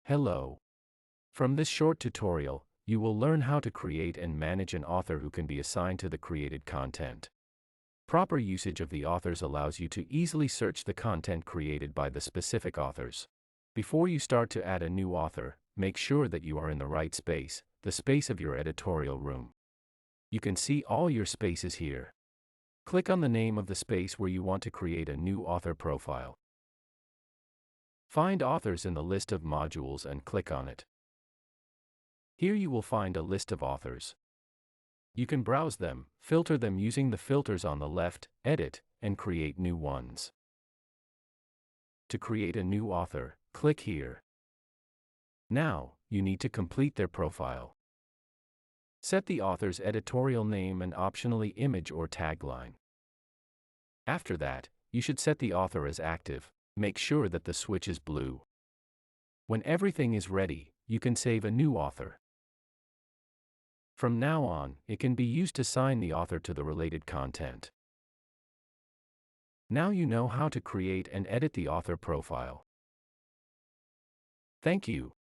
Hello. From this short tutorial, you will learn how to create and manage an author who can be assigned to the created content. Proper usage of the authors allows you to easily search the content created by the specific authors. Before you start to add a new author, make sure that you are in the right space, the space of your editorial room. You can see all your spaces here. Click on the name of the space where you want to create a new author profile. Find authors in the list of modules and click on it. Here you will find a list of authors. You can browse them, filter them using the filters on the left, edit, and create new ones. To create a new author, click here. Now, you need to complete their profile. Set the author's editorial name and optionally image or tagline. After that, you should set the author as active. Make sure that the switch is blue. When everything is ready, you can save a new author. From now on, it can be used to assign the author to the related content. Now you know how to create and edit the author profile. Thank you.